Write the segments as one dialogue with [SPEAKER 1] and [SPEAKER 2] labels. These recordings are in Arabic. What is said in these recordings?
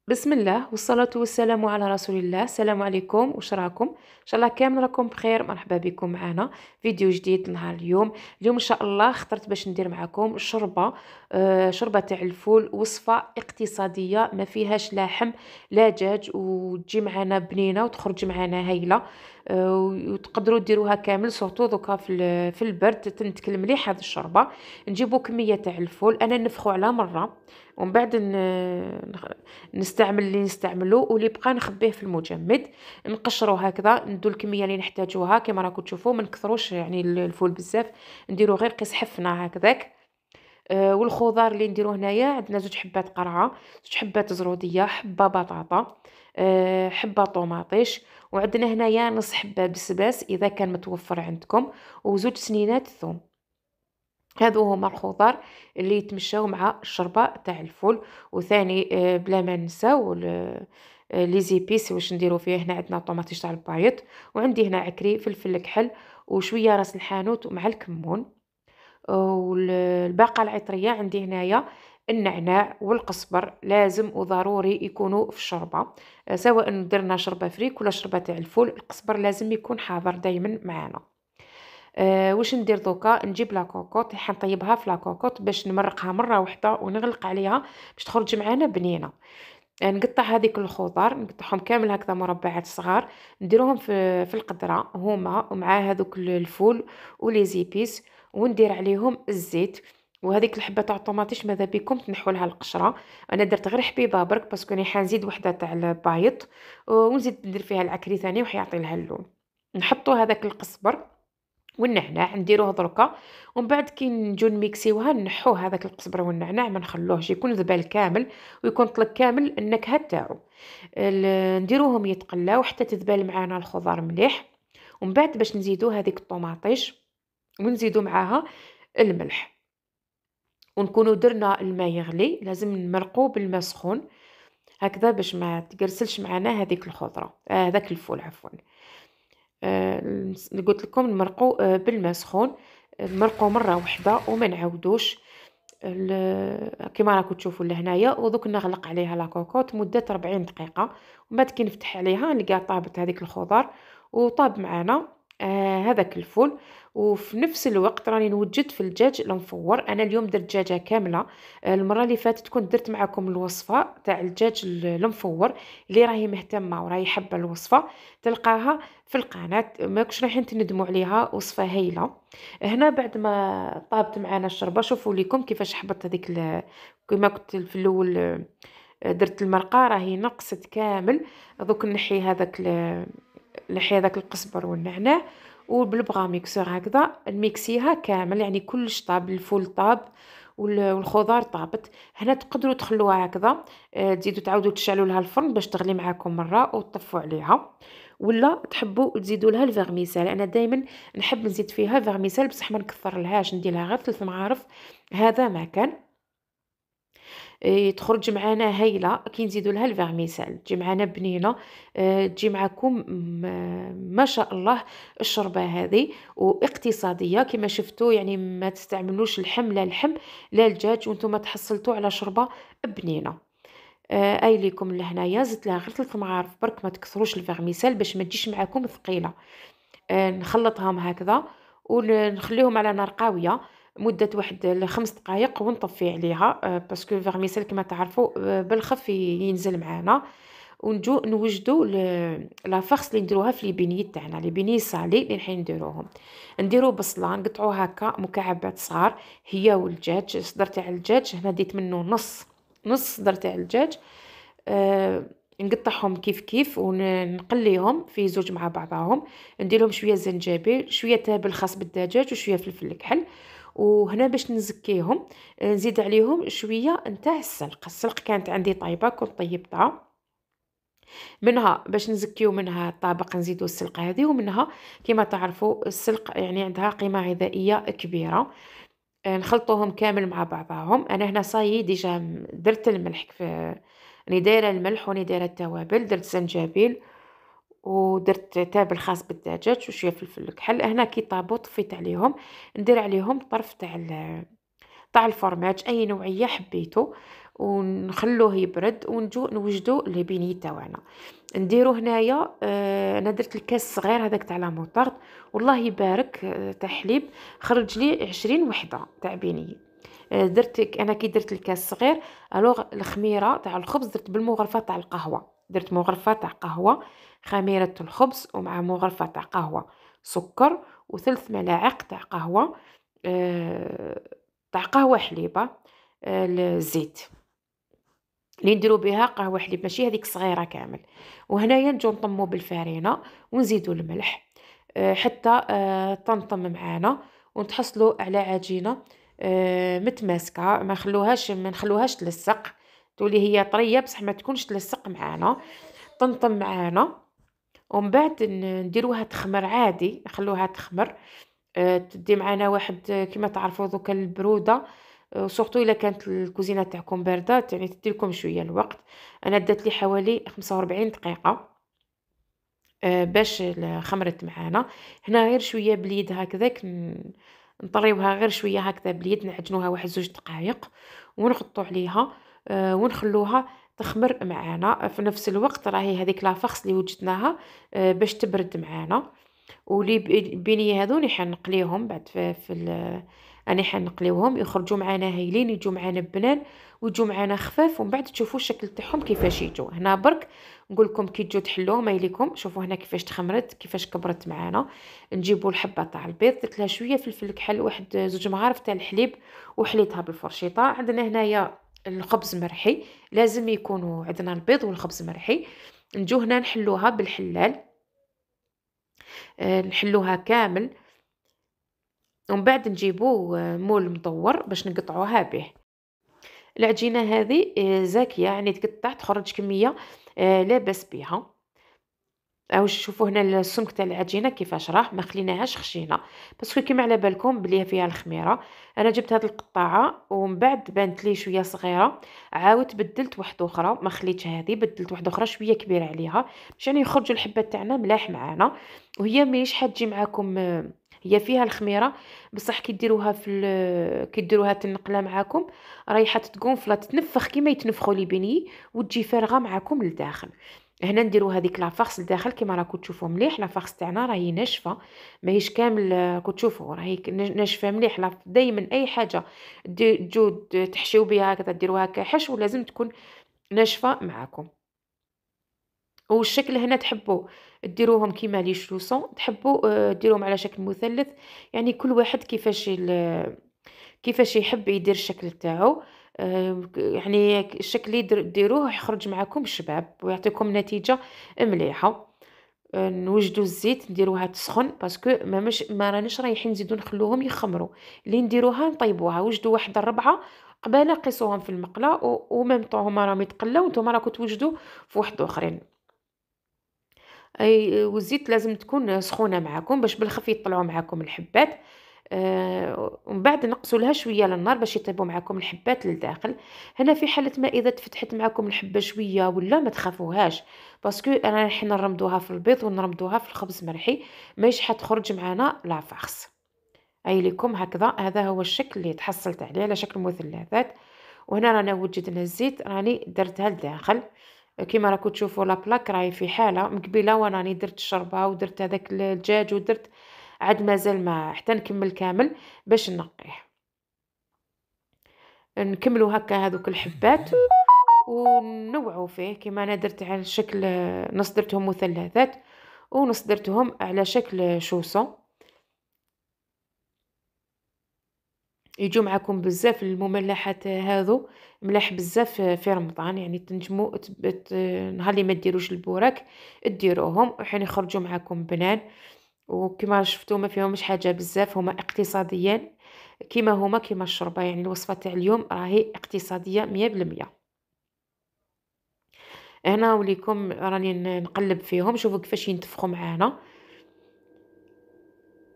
[SPEAKER 1] بسم الله والصلاة والسلام على رسول الله. السلام عليكم، واش راكم؟ ان شاء الله كامل راكم بخير. مرحبا بكم معنا فيديو جديد نهار اليوم ان شاء الله اخترت باش ندير معكم شوربه. شوربه تاع الفول، وصفه اقتصاديه ما فيهاش لا لا دجاج، وتجي معنا بنينه وتخرج معنا هايله. وتقدروا ديروها كامل سورتو دوكا في البرد تنتكل مليح هذه الشوربه. نجيبوا كميه تاع الفول، انا نفخو على مره، ومن بعد نستعمل اللي نستعملو، واللي بقى نخبيه في المجمد. نقشرو هكذا، ندو الكميه اللي نحتاجوها كما راكم تشوفوا، ما نكثروش يعني الفول بزاف، نديرو غير قيس حفنه هكذاك. والخضار اللي نديرو هنايا عندنا زوج حبات قرعه، زوج حبات زروديه، حبه بطاطا، حبه طوماطيش، وعندنا هنايا نص حبه بسباس اذا كان متوفر عندكم، وزوج سنينات ثوم. هادو هما الخضار اللي يتمشاو مع الشربة تاع الفول. وثاني بلا ما نساو لي زيبيس واش نديرو فيه. هنا عندنا طوماطيش تاع البايض، وعندي هنا عكري، فلفل كحل، وشويه راس الحانوت ومع الكمون. والباقه العطريه عندي هنايا النعناع والقزبر، لازم وضروري يكونوا في الشوربه. سواء درنا شوربه فريك ولا شوربه تاع الفول، القزبر لازم يكون حاضر دائما معنا. واش ندير دوكا؟ نجيب لاكوكوط، حنطيبها في لاكوكوط باش نمرقها مره واحده ونغلق عليها باش تخرج معانا بنينه. نقطع هذيك الخضار، نقطعهم كامل هكذا مربعات صغار، نديروهم في القدره هما ومع هذوك الفول ولي زيبيس، وندير عليهم الزيت. وهذيك الحبه تاع الطوماطيش ماذا بكم تنحوا لها القشره، انا درت غير حبيبه برك باسكو راني حنزيد وحده تاع البايض، ونزيد ندير فيها العكري ثاني وحيعطي لها اللون. نحطوا هذاك القزبر والنعناع نديروه دركا، ومن بعد كي نجو نميكسيوها نحوه هذاك القزبر والنعناع، ما نخلوهش يكون ذبال كامل ويكون طلق كامل النكهه تاعو. نديروهم يتقلاو حتى تذبال معانا الخضار مليح، ومن بعد باش نزيدو هذيك الطوماطيش ونزيدو معاها الملح، ونكونوا درنا الماء يغلي. لازم نمرقوه بالماء سخون هكذا باش ما تقرسلش معانا هذيك الخضره، هذاك الفول عفوا. قلت لكم نمرقوا بالماء سخون، نمرقوا مره واحده وما نعاودوش. كما راكم تشوفوا لهنايا، ودوك نغلق عليها لاكوكوط مده 40 دقيقه، ومن بعد كي نفتح عليها نلقى طابت هذيك الخضار وطاب معانا هذاك الفول. وفي نفس الوقت راني نوجد في الدجاج المفور. انا اليوم درت دجاجه كامله. المره اللي فاتت كنت درت معكم الوصفه تاع الدجاج المفور. اللي راهي مهتمه وراهي حابه الوصفه تلقاها في القناه، ماكش رايحين تندموا عليها، وصفه هايله. هنا بعد ما طابت معنا الشربه، شوفوا ليكم كيفاش حبطت هذيك كما قلت في الاول. درت المرقه راهي نقصت كامل. دوك نحي هذاك القزبر والنعناع، وبالبغا ميكسور هكذا نميكسيها كامل، يعني كلش طاب، الفول طاب والخضار طابت. هنا تقدروا تخلوها هكذا، تزيدوا تعاودوا تشعلوا لها الفرن باش تغلي معاكم مره وتطفوا عليها، ولا تحبوا تزيدوا لها الفيرميسال. انا دائما نحب نزيد فيها فيرميسال، بصح ما نكثر لهاش، ندير لها غير 3 معارف هذا ما كان. تخرج معانا هايله كي نزيدوا لها الفيرميسال، تجي معانا بنينه. تجي معكم ما شاء الله. الشوربه هذه واقتصاديه كما شفتوا، يعني ما تستعملوش اللحم لا الدجاج، وانتم تحصلتوا على شوربه بنينه. اي ليكم لهنايا زدت لها غير 3 معارف برك، ما تكثروش الفيرميسال باش ما تجيش معكم ثقيله. نخلطهم هكذا ونخليهم على نار قويه مدة واحد ل5 دقائق ونطفي عليها، باسكو الفيرميسيل كما تعرفوا بالخف ينزل معانا. ونجو نوجدوا لا فارس اللي نديروها في لي بيني تاعنا، لي بيني صالي اللي نحين نديروهم. نديرو بصله نقطعوها هكا مكعبات صغار، هي والدجاج. صدر تاع الدجاج هنا ديت منه نص صدر تاع الدجاج. نقطعهم كيف كيف ونقليهم في زوج مع بعضهم. ندير لهم شويه زنجبيل، شويه تابل خاص بالدجاج، وشويه فلفل كحل. وهنا باش نزكيهم نزيد عليهم شويه نتاع السلق كانت عندي طيبه كنت طيبتها منها باش نزكيو منها طابق، نزيدو السلقه هذه. ومنها كما تعرفوا السلق يعني عندها قيمه غذائيه كبيره. نخلطوهم كامل مع بعضهم. انا هنا صايي ديجا درت الملح راني دايره الملح وراني دايره التوابل، درت زنجبيل ودرت تابل خاص بالدجاج وشويه فلفل كحل. هنا كي طابو طفيت عليهم، ندير عليهم طرف تاع الفرماج اي نوعيه حبيتو، ونخلوه يبرد ونجو نوجدو لي بيني تاعنا. نديرو هنايا انا درت الكاس صغير هذاك تاع لا موطارد، والله يبارك تاع حليب، خرج لي 20 وحده تاع بيني. انا كي درت الكاس صغير، الوغ الخميره تاع الخبز درت بالمغرفه تاع القهوه، درت مغرفه تاع قهوه، خميره الخبز ومع مغرفه تاع قهوه، سكر وثلث ملاعق تاع قهوه، آه، تاع قهوه حليبه، الزيت اللي نديرو بها قهوه حليب ماشي هذيك صغيره كامل. وهنايا نجو نطمو بالفارينه ونزيدو الملح حتى طنطم معانا، ونتحصلوا على عجينه متماسكه، ما نخلوهاش تلصق، تولي هي طريه بصح ما تكونش تلصق معانا، طنطم معانا. ومن بعد نديروها تخمر عادي، نخلوها تخمر تدي معانا واحد كيما تعرفوا دوكا البروده، سورتو الا كانت الكوزينه تاعكم بارده يعني تدي لكم شويه الوقت. انا دات لي حوالي 45 دقيقه باش خمرت معانا. هنا غير شويه بليد هكذاك نطريوها غير شويه هكذا بليد، نعجنوها واحد 2 دقائق ونغطو عليها ونخلوها تخمر معانا. في نفس الوقت راهي هذيك لافخس اللي وجدناها باش تبرد معانا. ولي بيني هذو نحن نقليهم بعد اني حنقليوهم يخرجوا معنا هايلين، يجوا معنا بنان ويجوا معنا خفاف، ومن بعد تشوفوا الشكل تاعهم كيفاش يجوا. هنا برك نقول لكم كي تجوا تحلوهم هايليكم، شوفوا هنا كيفاش تخمرت كيفاش كبرت معنا. نجيبوا الحبه تاع البيض، درت لها شويه فلفل كحل، واحد 2 مغارف تاع الحليب، وحليتها بالفرشيطه. عندنا هنايا الخبز مرحي، لازم يكونوا عندنا البيض والخبز مرحي. نجو هنا نحلوها بالحلال، نحلوها كامل، ومن بعد نجيبو مول مدور باش نقطعوها به. العجينه هذه زاكيه يعني تقطع تخرج كميه لاباس بها. او شوفوا هنا السمك تاع العجينه كيفاش راه، ما خليناهاش خشينه باسكو كيما على بالكم بلي فيها الخميره. انا جبت هذه القطاعه ومن بعد بانت لي شويه صغيره، عاودت بدلت واحده اخرى، ما خليتش هذه، بدلت واحده اخرى شويه كبيره عليها باش يعني يخرجوا الحبات تاعنا ملاح معانا. وهي ماهيش حتجي معاكم هي فيها الخميره بصح كي ديروها كي ديروها تنقله معاكم رايحه تقونفلا تتنفخ كيما يتنفخوا لي بني، وتجي فارغه معاكم للداخل. هنا نديرو هذيك لافارس لداخل كيما راكم تشوفوا مليح. لافارس تاعنا راهي ناشفه ماهيش كامل، راكم تشوفوا راهي ناشفه مليح. دائما اي حاجه تجو تحشيو بها هكذا ديروها كحشو لازم تكون ناشفه معاكم. والشكل هنا تحبوا ديروهم كيما لي شلوسون، تحبوا ديروهم على شكل مثلث، يعني كل واحد كيفاش يحب يدير الشكل تاعو. يعني الشكل اللي ديروه يخرج معكم شباب ويعطيكم نتيجة مليحة. نوجدوا الزيت نديروها تسخن باسكو ما راناش رايحين نزيدو نخلوهم يخمروا، اللي نديروها نطيبوها. وجدوا واحد 4 قبالة قيسوهم في المقله وميم طون هما راهم يتقلاو وانتم راكم توجدوا في واحد اخرين. اي والزيت لازم تكون سخونه معاكم باش بالخف يطلعوا معاكم الحبات. ومن بعد نقصوا لها شويه للنار باش يطيبوا معاكم الحبات للداخل. هنا في حاله ما اذا تفتحت معاكم الحبه شويه ولا ما تخافوهاش باسكو انا حنا نرمدوها في البيض ونرمدوها في الخبز مرحي ماهيش حتخرج معنا لا فخس. اي لكم هكذا هذا هو الشكل اللي تحصلت عليه على شكل مثلثات. وهنا رانا وجدنا الزيت راني درتها لداخل كيما راكم تشوفوا لا بلاك راهي في حاله مقبله، وانا راني درت الشربه ودرت هذاك الدجاج ودرت عاد مازال ما حتى نكمل كامل باش نقيه. نكملوا هكا هذوك الحبات ونوعوا فيه كيما انا درت على شكل نص درتهم مثلثات ونص درتهم على شكل شوصون. يجوا معكم بزاف المملحات هذو ملاح بزاف في رمضان، يعني تنجموا نهار اللي ما ديروش البوراك ديروهم وحين يخرجوا معكم بنان. وكما شفتوا ما فيهمش حاجه بزاف، هما اقتصاديين كيما الشوربه، يعني الوصفه تاع اليوم راهي اقتصاديه 100%. هنا وليكم راني نقلب فيهم، شوفوا كيفاش ينتفخوا معانا.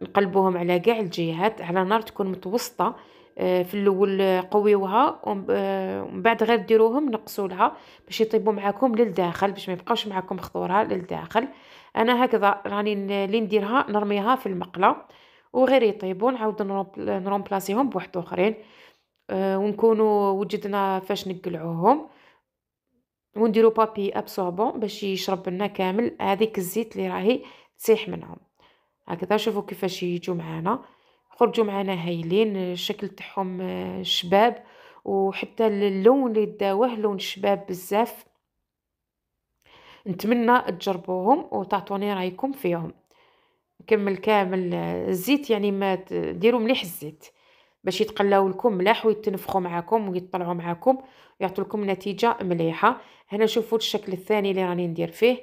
[SPEAKER 1] نقلبوهم على كاع الجهات على نار تكون متوسطه. في الاول قويوها ومن بعد غير ديروهم نقصوا لها باش يطيبوا معاكم للداخل باش ما يبقاوش معاكم خضوره للداخل. انا هكذا راني اللي نديرها نرميها في المقله وغير يطيبوا نعاود نرومبلاسيهم بواحد اخرين. ونكونوا وجدنا فاش نقلعوهم، ونديرو بابي ابسوربون باش يشرب لنا كامل هذيك الزيت اللي راهي تسيح منهم. هكذا شوفوا كيفاش يجوا معانا، خرجوا معانا هايلين، الشكل تاعهم شباب، وحتى اللون اللي داوه لون شباب بزاف. نتمنى تجربوهم وتعطوني رايكم فيهم. نكمل كامل الزيت، يعني ما ديروا مليح الزيت باش يتقلاو لكم ملاح ويتنفخوا معاكم ويطلعوا معاكم ويعطوا لكم نتيجة مليحة. هنا شوفوا الشكل الثاني اللي راني ندير فيه.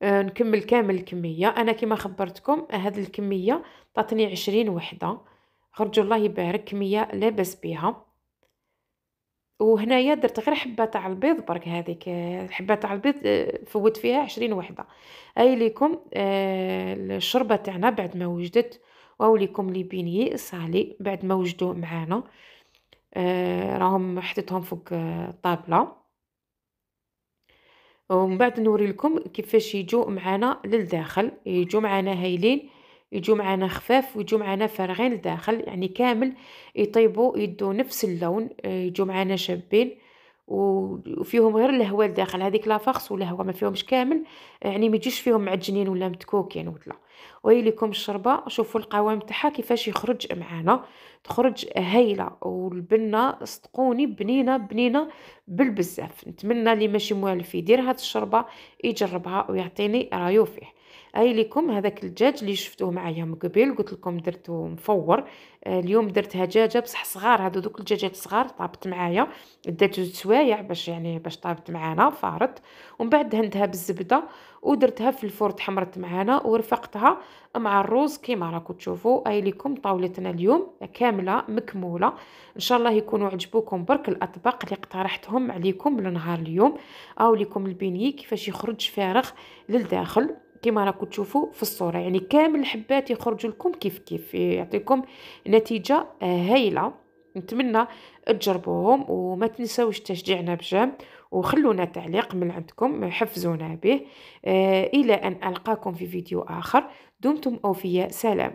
[SPEAKER 1] نكمل كامل الكمية. أنا كما خبرتكم هذه الكمية تعطني 20 وحدة. خرجوا الله يبارك، كمية لا بأس بها. وهنايا درت غير حبة تاع البيض برك، هذيك الحبة تاع البيض فوت فيها 20 وحدة. هاي ليكم الشربة تاعنا بعد ما وجدت، وهاو ليكم لي بينيي صالي بعد ما وجدوا معانا. راهم حطيتهم فوق الطابلة، ومن بعد نوري لكم كيفاش يجوا معانا للداخل. يجوا معانا هايلين، يجوا معانا خفاف، ويجوا معانا فارغين لداخل، يعني كامل يطيبوا يدوا نفس اللون. يجوا معانا شابين وفيهم غير الهواء لداخل، هذيك لا فخس ولا هواء ما فيهمش كامل، يعني ما يجيش فيهم معجنين ولا متكوكين ولا. وهي لكم الشربة، شوفوا القوام تاعها كيفاش يخرج معانا، تخرج هايله، والبنه صدقوني بنينه بنينه بالبزاف. نتمنى اللي ماشي موالف يدير هاد الشربه يجربها ويعطيني رايو فيه. هاي لكم هذاك الدجاج اللي شفتوه معايا من قبل، قلت لكم درته مفور. اليوم درت دجاجه بصح صغار، هادو دوك الدجاجات صغار طابت معايا، دات زوج سوايع باش يعني باش طابت معانا فارت. ومن بعد دهنتها بالزبده ودرتها في الفرن تحمرت معانا، ورفقتها مع الروز كيما راكم تشوفوا. هاي لكم طاولتنا اليوم كامله مكموله. ان شاء الله يكونوا عجبوكم برك الاطباق اللي اقترحتهم عليكم لنهار اليوم. او لكم البيني كيفاش يخرج فارغ للداخل كما راكم تشوفوا في الصوره، يعني كامل الحبات يخرجوا لكم كيف كيف، يعطيكم نتيجه هايله. نتمنى تجربوهم، وما تنسوش تشجيعنا بجام، وخلونا تعليق من عندكم حفزونا به. إلى أن ألقاكم في فيديو آخر، دمتم أوفياء، سلام.